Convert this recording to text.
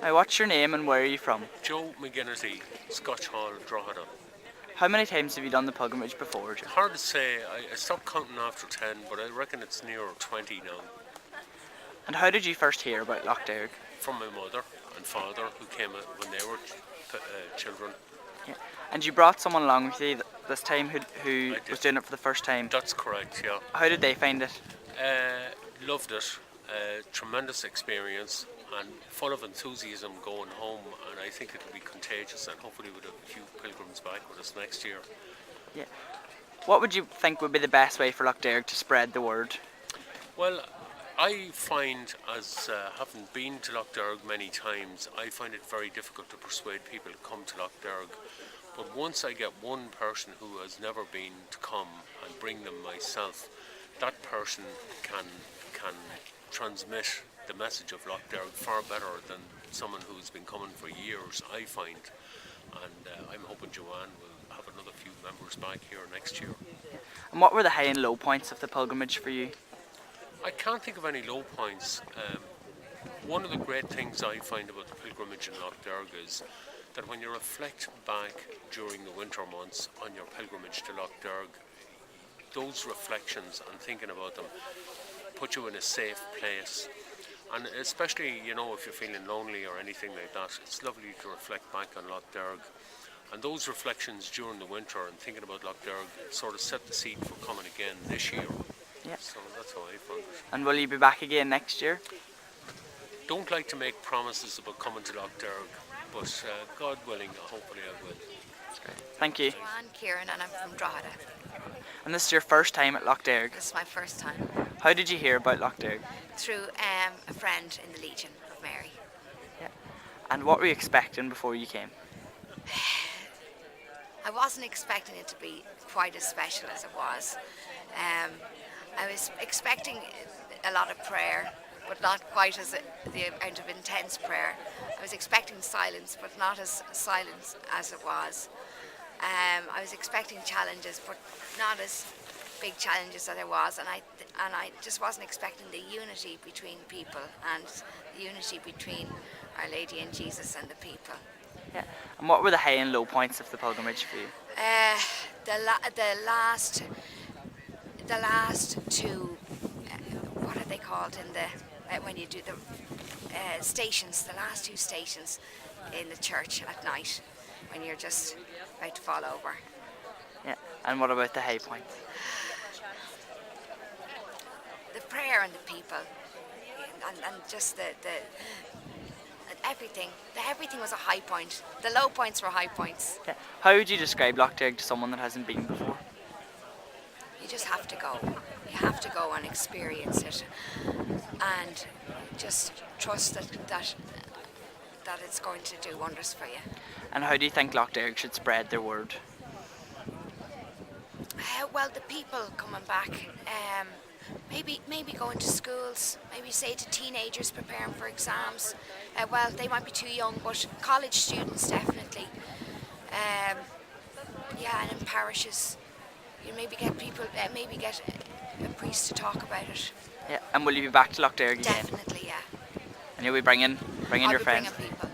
Now, what's your name and where are you from? Joe McGinnity, Scotch Hall, Drogheda. How many times have you done the pilgrimage before, Joe? Hard to say, I stopped counting after 10, but I reckon it's near 20 now. And how did you first hear about Lough Derg? From my mother and father, who came when they were children. Yeah. And you brought someone along with you this time who was doing it for the first time. That's correct, yeah. How did they find it? Loved it. Tremendous experience and full of enthusiasm going home, and I think it'll be contagious, and hopefully we'll have a few pilgrims back with us next year. Yeah. What would you think would be the best way for Lough Derg to spread the word? Well, I find, as having been to Lough Derg many times, I find it very difficult to persuade people to come to Lough Derg. But once I get one person who has never been to come and bring them myself, that person can transmit the message of Lough Derg far better than someone who's been coming for years, I find. And I'm hoping Joanne will have another few members back here next year. And what were the high and low points of the pilgrimage for you? I can't think of any low points. One of the great things I find about the pilgrimage in Lough Derg is that when you reflect back during the winter months on your pilgrimage to Lough Derg, those reflections and thinking about them put you in a safe place. And especially, you know, if you're feeling lonely or anything like that, it's lovely to reflect back on Lough Derg. And those reflections during the winter and thinking about Lough Derg sort of set the seed for coming again this year. Yeah. So that's how I found it. And will you be back again next year? Don't like to make promises about coming to Lough Derg, but God willing, hopefully I will. That's great. Thank you. I'm Kieran and I'm from Drogheda. And this is your first time at Lough Derg. This is my first time. How did you hear about Lough Derg? Through a friend in the Legion of Mary. Yeah. And what were you expecting before you came? I wasn't expecting it to be quite as special as it was. I was expecting a lot of prayer, but not quite as the amount of intense prayer. I was expecting silence, but not as silent as it was. I was expecting challenges, but not as big challenges as there was, and I just wasn't expecting the unity between people and the unity between Our Lady and Jesus and the people. Yeah. And what were the high and low points of the pilgrimage for you? The last two, what are they called in the when you do the stations? The last two stations in the church at night, when you're just about to fall over. Yeah. And what about the high points? The prayer and the people, and just the everything. Everything was a high point. The low points were high points. Yeah. How would you describe Lough Derg to someone that hasn't been before? You just have to go. You have to go and experience it, and just trust that it's going to do wonders for you. And how do you think Lough Derg should spread their word? Well, the people coming back, maybe going to schools, maybe say to teenagers preparing for exams. Well, they might be too young, but college students definitely. Yeah, and in parishes, you maybe get people, maybe get a priest to talk about it. Yeah. And will you be back to Lough Derg again? Definitely, yeah. And you'll be bringing I'll your be friends? bringing people.